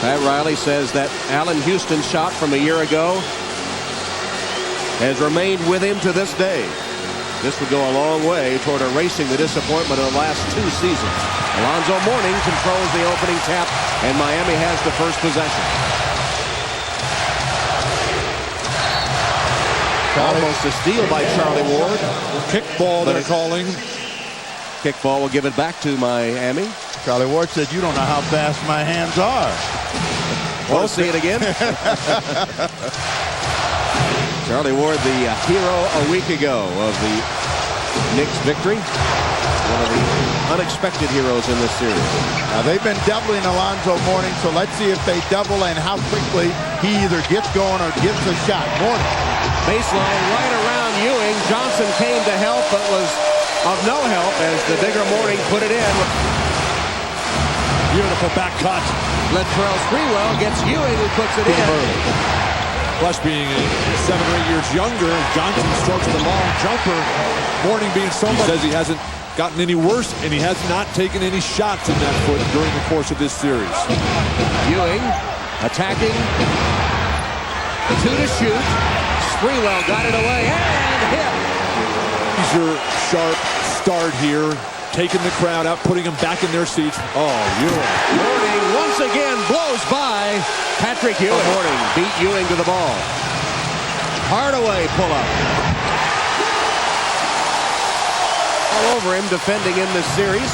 Pat Riley says that Allen Houston shot from a year ago has remained with him to this day. This would go a long way toward erasing the disappointment of the last 2 seasons. Alonzo Mourning controls the opening tap, and Miami has the first possession. Almost a steal by Charlie Ward. Kickball they're calling. Kickball will give it back to Miami. Charlie Ward said, "You don't know how fast my hands are." Want to see it again? Charlie Ward, the hero a week ago of the Knicks victory. One of the unexpected heroes in this series. Now they've been doubling Alonzo Mourning, so let's see if they double and how quickly he either gets going or gets a shot. Mourning. Baseline right around Ewing. Johnson came to help, but was of no help as the bigger Mourning put it in. Beautiful back cut. Latrell Sprewell gets Ewing, who puts it in. Plus being 7 or 8 years younger, Johnson strokes the long jumper. Mourning being so much. He says he hasn't gotten any worse, and he has not taken any shots in that foot during the course of this series. Ewing attacking. 2 to shoot. Sprewell got it away and hit. Easier, sharp start here. Taking the crowd out, putting them back in their seats. Oh, Ewing. Mourning once again blows by Patrick Ewing. Mourning beat Ewing to the ball. Hardaway pull up. All over him defending in this series.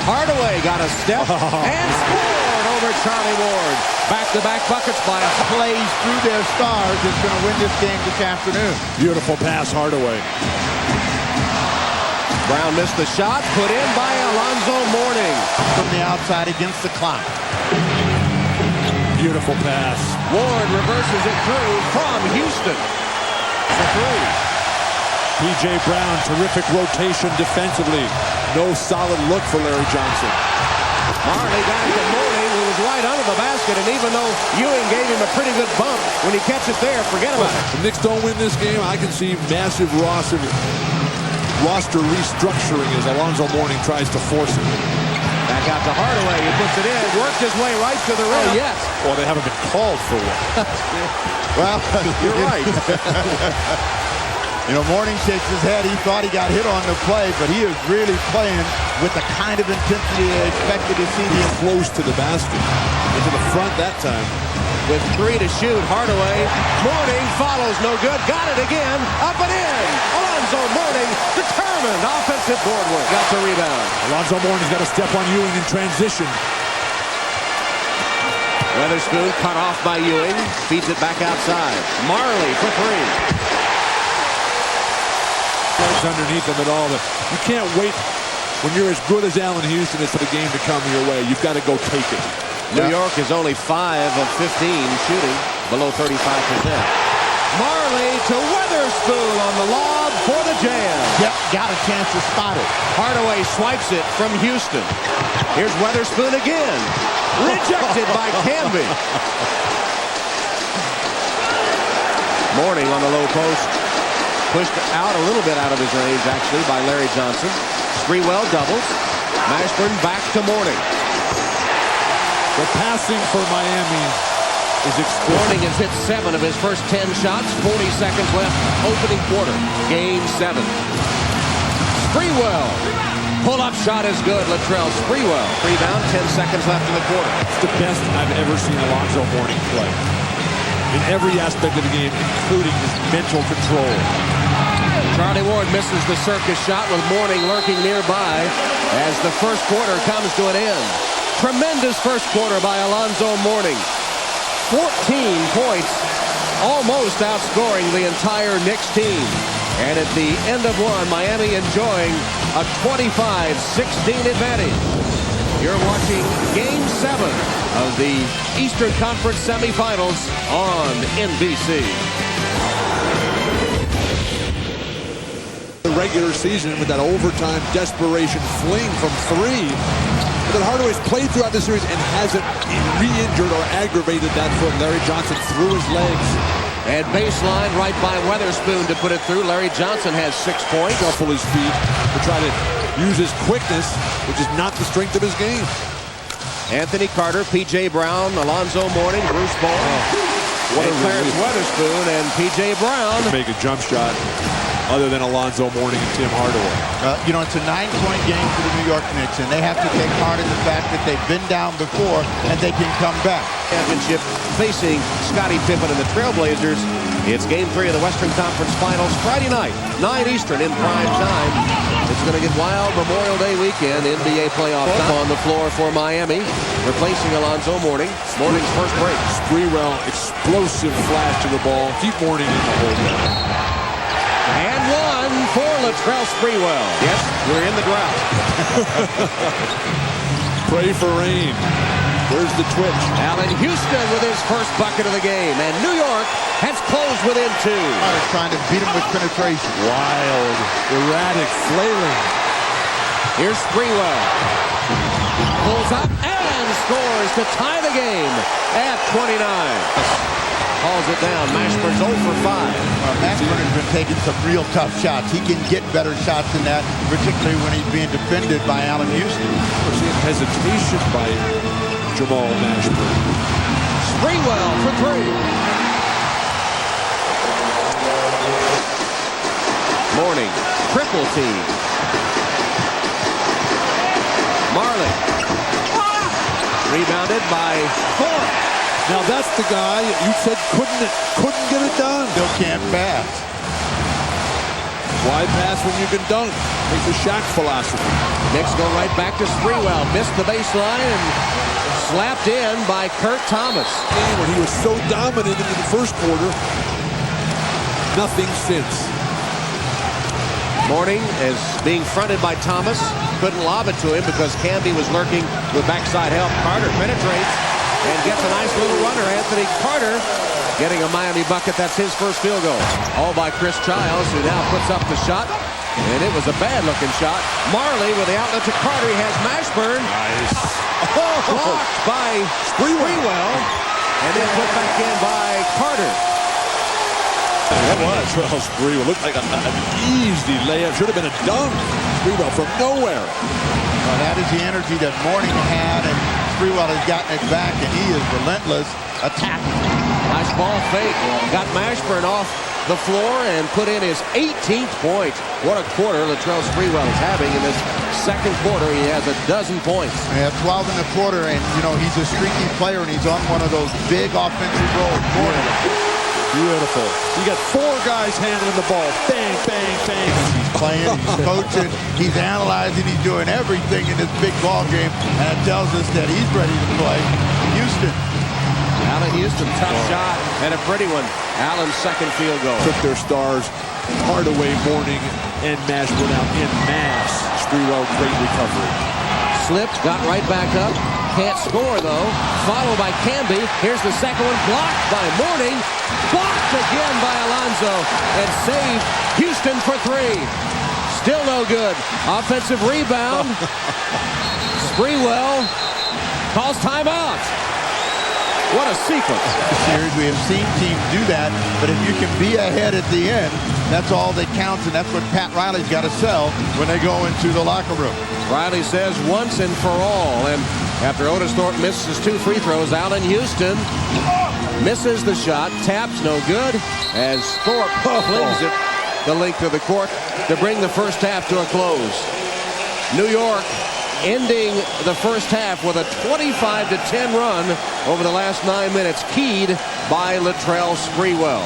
Hardaway got a step and scored over Charlie Ward. Back-to-back buckets by plays through their stars is going to win this game this afternoon. Beautiful pass, Hardaway. Brown missed the shot, put in by Alonzo Mourning. From the outside against the clock. Beautiful pass. Ward reverses it through from Houston. For 3. P.J. Brown, terrific rotation defensively. No solid look for Larry Johnson. Marley got it to Mourning, who was right under the basket, and even though Ewing gave him a pretty good bump, when he catches there, forget about it. If the Knicks don't win this game, I can see massive roster restructuring as Alonzo Mourning tries to force it. Back out to Hardaway. He puts it in. Worked his way right to the rim. Oh, yes. Well, they haven't been called for one. Well, you're right. You know, Mourning shakes his head. He thought he got hit on the play, but he is really playing with the kind of intensity they expected to see. He's close to the basket. Into the front that time. With 3 to shoot, Hardaway. Mourning follows, no good. Got it again. Up and in. Alonzo Mourning, determined offensive board work. Got the rebound. Alonzo Mourning's got to step on Ewing in transition. Weatherspoon cut off by Ewing. Feeds it back outside. Marley for 3. Underneath them at all, but you can't wait when you're as good as Allen Houston is for the game to come your way. You've got to go take it. New York is only 5 of 15 shooting, below 35%. Marley to Weatherspoon on the lob for the jam. Yep, got a chance to spot it. Hardaway swipes it from Houston. Here's Weatherspoon again. Rejected by Canby. Mourning on the low post. Pushed out a little bit out of his range, actually, by Larry Johnson. Sprewell doubles. Mashburn back to Mourning. The passing for Miami is explosive. Mourning has hit 7 of his first 10 shots. 40 seconds left, opening quarter. Game 7. Sprewell. Pull-up shot is good. Latrell Sprewell. Rebound, 10 seconds left in the quarter. It's the best I've ever seen Alonzo Mourning play. In every aspect of the game, including his mental control. Charlie Ward misses the circus shot with Mourning lurking nearby as the first quarter comes to an end. Tremendous first quarter by Alonzo Mourning. 14 points, almost outscoring the entire Knicks team. And at the end of one, Miami enjoying a 25-16 advantage. You're watching Game 7 of the Eastern Conference semifinals on NBC. The regular season with that overtime desperation fling from 3. But then Hardaway's played throughout the series and hasn't re-injured or aggravated that foot. Larry Johnson through his legs. And baseline right by Weatherspoon to put it through. Larry Johnson has 6 points. Shuffle his feet to try to use his quickness, which is not the strength of his game. Anthony Carter, P.J. Brown, Alonzo Mourning, Bruce Bowen, What a Clarence relief. Weatherspoon, and P.J. Brown. Make a jump shot other than Alonzo Mourning and Tim Hardaway. You know, it's a 9-point game for the New York Knicks, and they have to take heart in the fact that they've been down before and they can come back. Championship facing Scottie Pippen and the Trailblazers. It's Game 3 of the Western Conference Finals Friday night, 9 Eastern in prime time. It's going to get wild Memorial Day weekend. NBA playoff on the floor for Miami, replacing Alonzo Mourning. Mourning's first break. Sprewell, explosive flash to the ball. Keep Mourning in the hole. And one for Latrell Sprewell. Yes, we're in the drought. Pray for rain. Where's the twitch? Allen Houston with his first bucket of the game. And New York has closed within 2. They're trying to beat him with penetration. Wild, erratic, flailing. Here's Sprewell. Pulls up and scores to tie the game at 29. Hauls it down. Mashburn's 0 for 5. Mashburn has been taking some real tough shots. He can get better shots than that, particularly when he's being defended by Allen Houston. We're seeing hesitation by Jamal Mashburn. Sprewell for 3. Mourning. Triple team. Marley. Rebounded by Thorpe. Now that's the guy you said couldn't get it done. Still can't pass. Why pass when you can dunk? It's the Shaq philosophy. Knicks go right back to Sprewell. Missed the baseline and slapped in by Kurt Thomas. When he was so dominant in the first quarter, nothing since. Mourning is being fronted by Thomas. Couldn't lob it to him because Camby was lurking with backside help. Carter penetrates and gets a nice little runner. Anthony Carter getting a Miami bucket. That's his first field goal. All by Chris Childs, who now puts up the shot. And it was a bad-looking shot. Marley with the outlet to Carter. He has Mashburn. Nice. Blocked by Sprewell. And then put back in by Carter. That was Latrell Sprewell. Looked like an easy layup. Should have been a dunk. Sprewell from nowhere. Well, that is the energy that Mourning had, and Sprewell has gotten it back, and he is relentless attacking. Nice ball fake. Got Mashburn off the floor and put in his 18th point. What a quarter Latrell Sprewell is having in this second quarter. He has 12 points. Yeah, 12 in the quarter, and you know he's a streaky player, and he's on one of those big offensive rolls. Beautiful. You got 4 guys handling the ball. Bang, bang, bang. He's playing, he's coaching, he's analyzing, he's doing everything in this big ball game, and it tells us that he's ready to play. Houston. Allen Houston, tough shot and a pretty one. Allen's second field goal. Took their stars, Hardaway, Mourning, and Mashburn out in mass. Sprewell, great recovery. Slipped, got right back up. Can't score, though. Followed by Camby. Here's the second one. Blocked by Mourning. Blocked again by Alonzo. And saved Houston for 3. Still no good. Offensive rebound. Sprewell calls timeout. What a sequence. Series, we have seen teams do that, but if you can be ahead at the end, that's all that counts, and that's what Pat Riley's got to sell when they go into the locker room. Riley says once and for all. And after Otis Thorpe misses 2 free throws, Allen Houston misses the shot. Taps no good as Thorpe flings it the length of the court to bring the first half to a close. New York ending the first half with a 25-10 run over the last 9 minutes, keyed by Latrell Sprewell.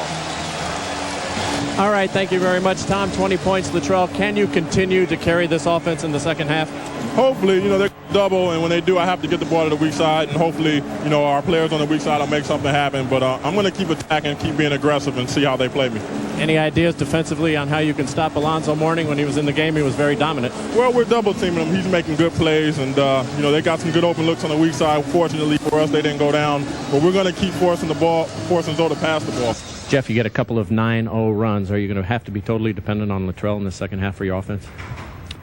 All right, thank you very much, Tom. 20 points, Latrell. Can you continue to carry this offense in the second half? Hopefully, you know, they're double, and when they do, I have to get the ball to the weak side, and hopefully, you know, our players on the weak side will make something happen. But I'm going to keep attacking, keep being aggressive, and see how they play me. Any ideas defensively on how you can stop Alonzo Mourning? When he was in the game, he was very dominant. Well, we're double teaming him. He's making good plays, and, you know, they got some good open looks on the weak side. Fortunately for us, they didn't go down. But we're going to keep forcing the ball, forcing Zoe to pass the ball. Jeff, you get a couple of 9-0 runs. Are you going to have to be totally dependent on Latrell in the second half for your offense?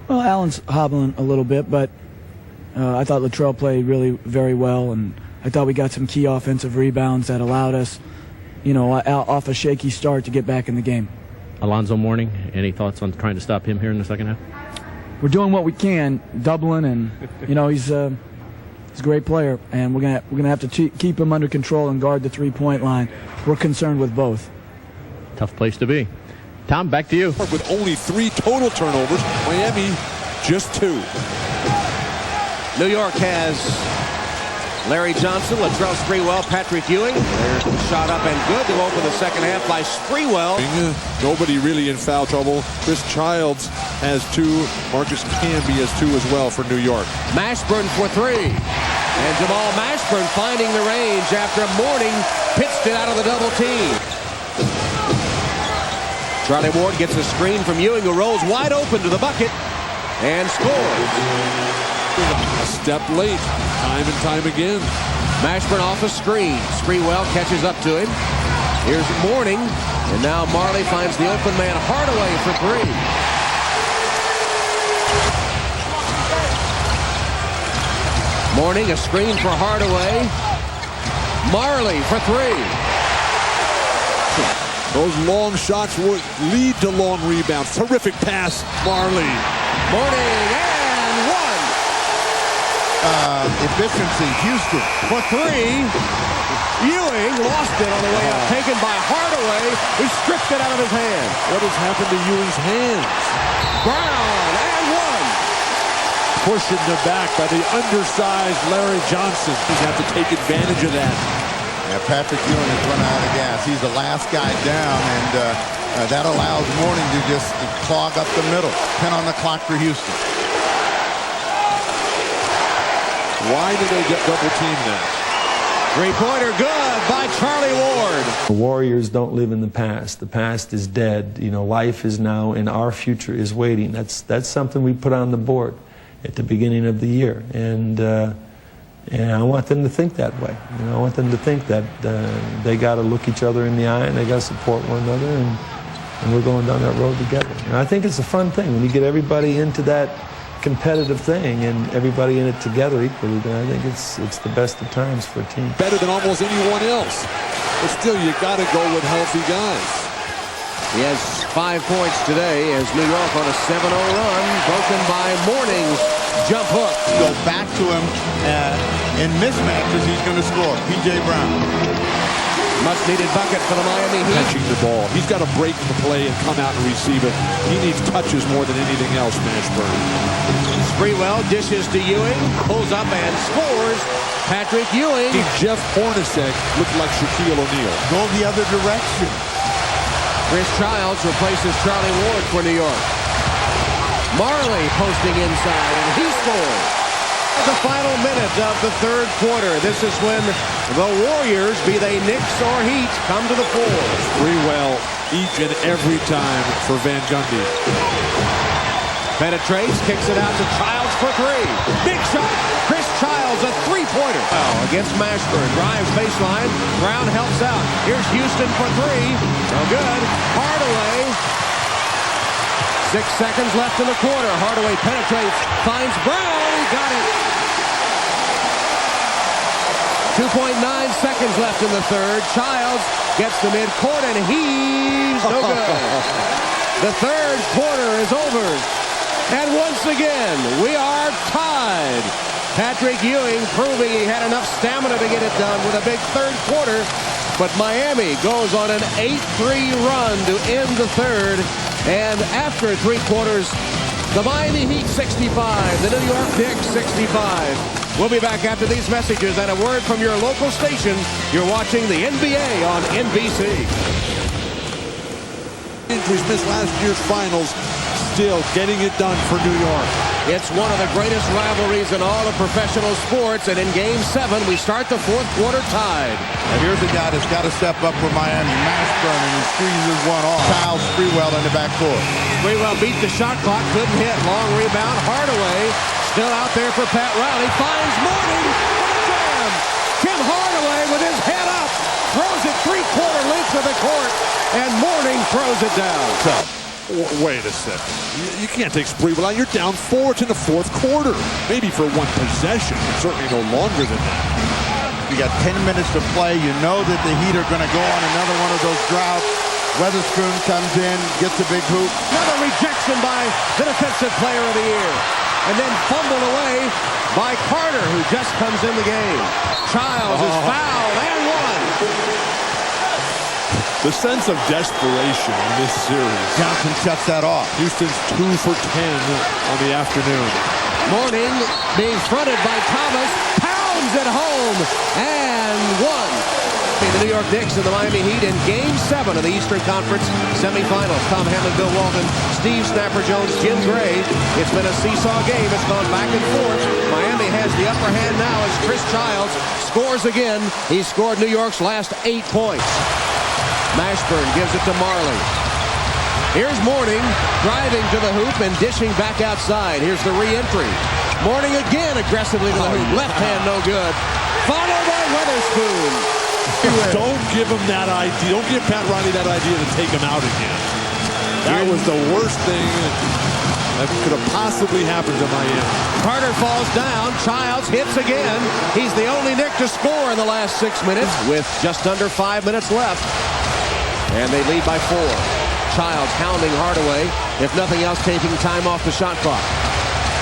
Well, Allen's hobbling a little bit, but I thought Latrell played really very well, and I thought we got some key offensive rebounds that allowed us, you know, off a shaky start to get back in the game. Alonzo Mourning, any thoughts on trying to stop him here in the second half? We're doing what we can, doubling, and, you know, he's He's a great player, and we're gonna have to keep him under control and guard the three-point line. We're concerned with both. Tough place to be. Tom, back to you. With only 3 total turnovers, Miami just 2. New York has Larry Johnson, Latrell Sprewell, Patrick Ewing. They're shot up and good to open the second half by Sprewell. Nobody really in foul trouble. Chris Childs has 2. Marcus Camby has 2 as well for New York. Mashburn for 3. And Jamal Mashburn finding the range after Mourning pitched it out of the double team. Charlie Ward gets a screen from Ewing, who rolls wide open to the bucket and scores. A step late, time and time again. Mashburn off a screen. Sprewell catches up to him. Here's Mourning, and now Marley finds the open man Hardaway for 3. Mourning, a screen for Hardaway. Marley for 3. Those long shots would lead to long rebounds. Terrific pass, Marley. Mourning, and 1. Efficiency, Houston. For 3. Ewing lost it on the way up, taken by Hardaway. He stripped it out of his hand. What has happened to Ewing's hands? Brown, and 1. Pushed in the back by the undersized Larry Johnson. He's got to take advantage of that. Yeah, Patrick Ewing has run out of gas. He's the last guy down, and that allows Mourning to just clog up the middle. 10 on the clock for Houston. Why did they get double teamed then? Three-pointer good by Charlie Ward. The Warriors don't live in the past. The past is dead. You know, life is now, and our future is waiting. That's something we put on the board at the beginning of the year, and I want them to think that way. You know, I want them to think that they got to look each other in the eye and they got to support one another, and we're going down that road together. And I think it's a fun thing when you get everybody into that competitive thing and everybody in it together equally. Then I think it's the best of times for a team. Better than almost anyone else, but still you got to go with healthy guys. He has 5 points today as New York on a 7-0 run, broken by Mourning's jump hook. Go back to him in mismatches. He's going to score. P.J. Brown. Much-needed bucket for the Miami Heat. Catching the ball. He's got to break the play and come out and receive it. He needs touches more than anything else, Mashburn. Sprewell dishes to Ewing, pulls up and scores. Patrick Ewing. Jeff Hornacek looked like Shaquille O'Neal. Go the other direction. Chris Childs replaces Charlie Ward for New York. Marley posting inside, and he scores. The final minute of the third quarter. This is when the Warriors, be they Knicks or Heat, come to the floor. Sprewell each and every time for Van Gundy. Penetrates, kicks it out to Childs for 3. Big shot. Chris Childs, a three-pointer. Against Mashburn. Drives baseline. Brown helps out. Here's Houston for 3. No good. Hardaway. 6 seconds left in the quarter. Hardaway penetrates. Finds Brown. Got it. 2.9 seconds left in the third. Childs gets the midcourt and heaves. No good. The third quarter is over. And once again, we are tied. Patrick Ewing proving he had enough stamina to get it done with a big third quarter. But Miami goes on an 8-3 run to end the third. And after 3 quarters, the Miami Heat 65, the New York Knicks 65. We'll be back after these messages and a word from your local station. You're watching the NBA on NBC. Injuries missed last year's finals. Still getting it done for New York. It's one of the greatest rivalries in all of professional sports, and in Game 7, we start the fourth quarter tied. And here's a guy that's got to step up for Miami. Mashburn, and he squeezes one off. Childs, Sprewell in the backcourt. Sprewell beat the shot clock, couldn't hit. Long rebound. Hardaway still out there for Pat Riley. Finds Mourning for the jam. Tim Hardaway with his head up. Throws it 3/4 length of the court, and Mourning throws it down. Wait a second. You can't take Sprewell out. You're down 4. It's in the fourth quarter. Maybe for one possession, but certainly no longer than that. You got 10 minutes to play. You know that the Heat are going to go on another one of those droughts. Weatherspoon comes in, gets a big hoop. Another rejection by the defensive player of the year. And then fumbled away by Carter, who just comes in the game. Childs is fouled and one. The sense of desperation in this series. Johnson shuts that off. Houston's 2 for 10 on the afternoon. Mourning being fronted by Thomas, pounds it home, and one. The New York Knicks and the Miami Heat in Game 7 of the Eastern Conference semifinals. Tom Hamlin, Bill Walton, Steve Snapper Jones, Jim Gray. It's been a seesaw game. It's gone back and forth. Miami has the upper hand now as Chris Childs scores again. He scored New York's last 8 points. Mashburn gives it to Marley. Here's Mourning driving to the hoop and dishing back outside. Here's the re-entry. Mourning again aggressively to the hoop. Left hand no good. Followed by Weatherspoon. Don't give him that idea. Don't give Pat Riley that idea to take him out again. That was the worst thing that could have possibly happened to Miami. Carter falls down. Childs hits again. He's the only Knick to score in the last 6 minutes with just under 5 minutes left. And they lead by 4. Childs hounding Hardaway. If nothing else, taking time off the shot clock.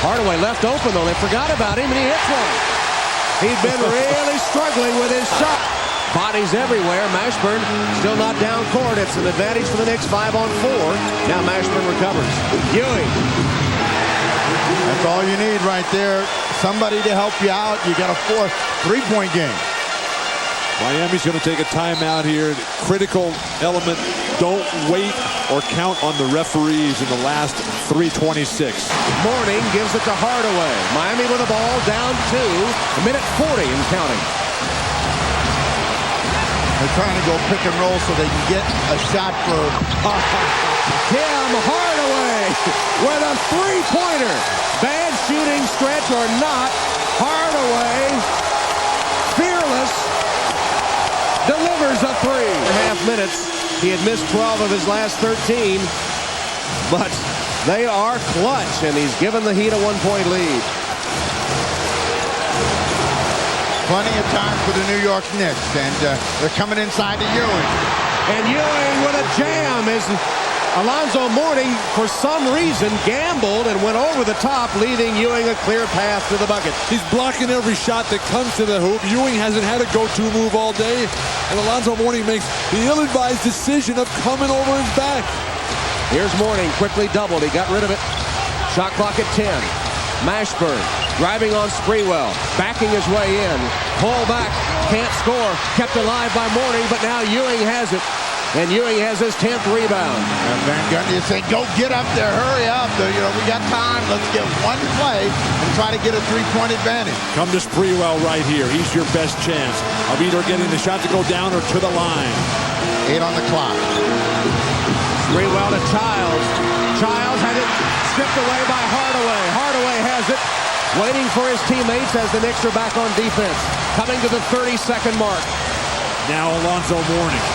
Hardaway left open, though. They forgot about him, and he hits one. He'd been really struggling with his shot. Bodies everywhere. Mashburn still not down court. It's an advantage for the Knicks, 5 on 4. Now Mashburn recovers. Ewing. That's all you need right there. Somebody to help you out. You got a 4 3-point game. Miami's going to take a timeout here. Critical element. Don't wait or count on the referees in the last 3:26. Mourning gives it to Hardaway. Miami with the ball down 2. A minute 40 and counting. They're trying to go pick and roll so they can get a shot for Tim Hardaway with a 3-pointer. Bad shooting stretch or not, Hardaway, fearless, delivers a 3.5 minutes. He had missed 12 of his last 13, but they are clutch, and he's given the Heat a 1-point lead. plenty of time for the New York Knicks, and they're coming inside to Ewing. And Ewing with a jam as Alonzo Mourning, for some reason, gambled and went over the top, leaving Ewing a clear path to the bucket. He's blocking every shot that comes to the hoop. Ewing hasn't had a go-to move all day, and Alonzo Mourning makes the ill-advised decision of coming over his back. Here's Mourning, quickly doubled. He got rid of it. Shot clock at 10. Mashburn driving on Sprewell, backing his way in. Pull back, can't score. Kept alive by Mourning, but now Ewing has it. And Ewing has his 10th rebound. And Van Gundy is saying, go get up there, hurry up. We got time. Let's get one play and try to get a three-point advantage. Come to Sprewell right here. He's your best chance of either getting the shot to go down or to the line. 8 on the clock. Sprewell to Childs. Childs had it stripped away by Hardaway. Hardaway has it, waiting for his teammates as the Knicks are back on defense. Coming to the 30-second mark. Now Alonzo Mourning.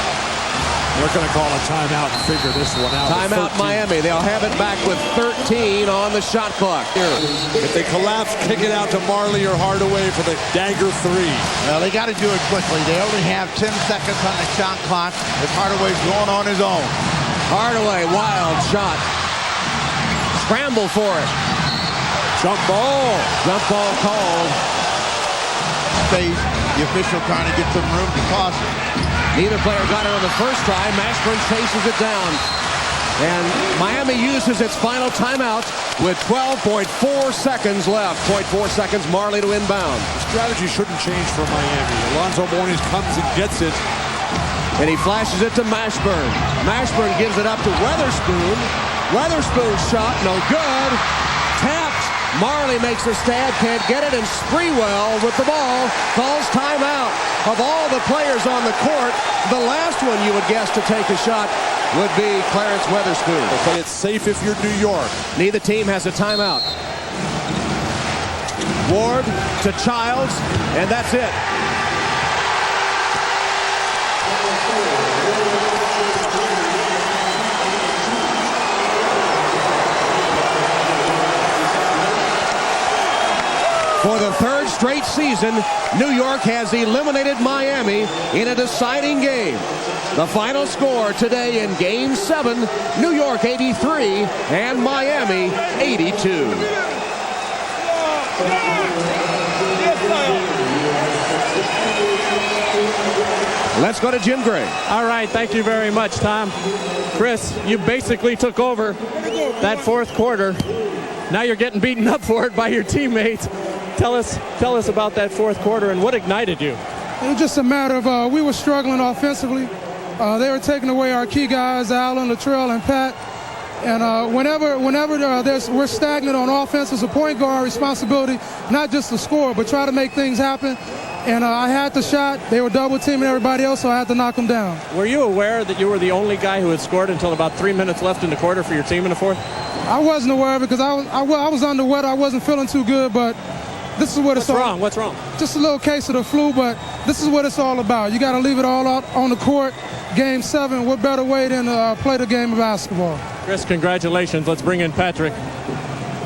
They're going to call a timeout and figure this one out. Timeout Miami. They'll have it back with 13 on the shot clock. If they collapse, kick it out to Marley or Hardaway for the dagger 3. Well, they got to do it quickly. They only have 10 seconds on the shot clock if Hardaway's going on his own. Hardaway, wild shot. Scramble for it. Jump ball. Jump ball called. Space. The official trying to get some room to toss it. Neither player got it on the first try. Mashburn chases it down. And Miami uses its final timeout with 12.4 seconds left. 0.4 seconds, Marley to inbound. The strategy shouldn't change for Miami. Alonzo Mourning comes and gets it. And he flashes it to Mashburn. Mashburn gives it up to Weatherspoon. Weatherspoon's shot, no good. Tapped. Marley makes a stab, can't get it, and Sprewell with the ball calls timeout. Of all the players on the court, the last one you would guess to take a shot would be Clarence Weatherspoon. They'll play it safe if you're New York. Neither team has a timeout. Ward to Childs, and that's it. For the third straight season, New York has eliminated Miami in a deciding game. The final score today in Game 7, New York 83 and Miami 82. Let's go to Jim Gray. All right, thank you very much, Tom. Chris, you basically took over that fourth quarter. Now you're getting beaten up for it by your teammates. Tell us about that fourth quarter and what ignited you. It was just a matter of we were struggling offensively. They were taking away our key guys, Allen, Latrell, and Pat. And whenever we're stagnant on offense, it's a point guard responsibility, not just to score, but try to make things happen. And I had the shot. They were double teaming everybody else, so I had to knock them down. Were you aware that you were the only guy who had scored until about 3 minutes left in the quarter for your team in the fourth? I wasn't aware of it because I was under weather. I wasn't feeling too good, but this is what it's all about. What's wrong? Just a little case of the flu, but this is what it's all about. You got to leave it all out on the court. Game 7, what better way than play the game of basketball? Chris, congratulations. Let's bring in Patrick.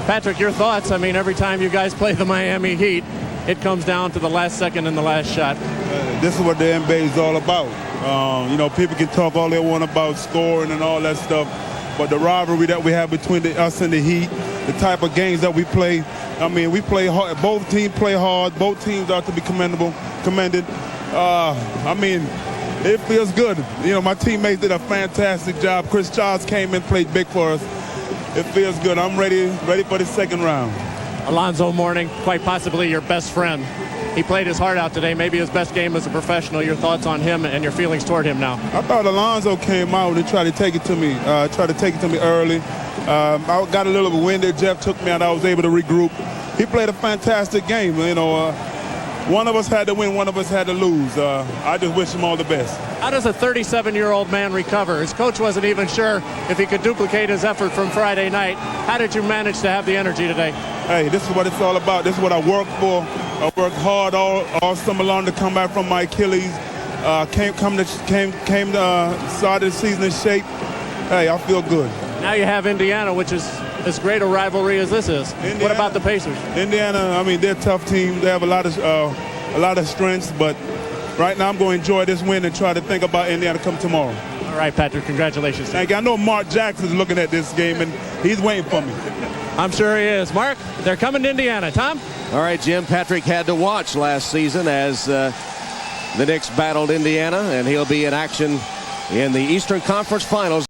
Patrick, your thoughts? I mean, every time you guys play the Miami Heat, it comes down to the last second and the last shot. This is what the NBA is all about. People can talk all they want about scoring and all that stuff, but the rivalry that we have between us and the Heat, the type of games that we play, I mean, we play hard. Both teams play hard. Both teams are to be commended. It feels good. My teammates did a fantastic job. Chris Charles came in, played big for us. It feels good. I'm ready for the second round. Alonzo Mourning, quite possibly your best friend. He played his heart out today, maybe his best game as a professional. Your thoughts on him and your feelings toward him now? I thought Alonzo came out and tried to take it to me, early. I got a little bit winded. Jeff took me out. I was able to regroup. He played a fantastic game. One of us had to win, one of us had to lose. I just wish him all the best. How does a 37-year-old man recover? His coach wasn't even sure if he could duplicate his effort from Friday night. How did you manage to have the energy today? Hey, this is what it's all about. This is what I worked for. I worked hard all summer long to come back from my Achilles. Started the season in shape. Hey, I feel good. Now you have Indiana, which is as great a rivalry as this is. Indiana, what about the Pacers? Indiana, they're a tough team. They have a lot of strengths, but right now I'm going to enjoy this win and try to think about Indiana come tomorrow. All right, Patrick, congratulations. Thank you. I know Mark Jackson's looking at this game, and he's waiting for me. I'm sure he is. Mark, they're coming to Indiana. Tom? All right, Jim. Patrick had to watch last season as the Knicks battled Indiana, and he'll be in action in the Eastern Conference Finals.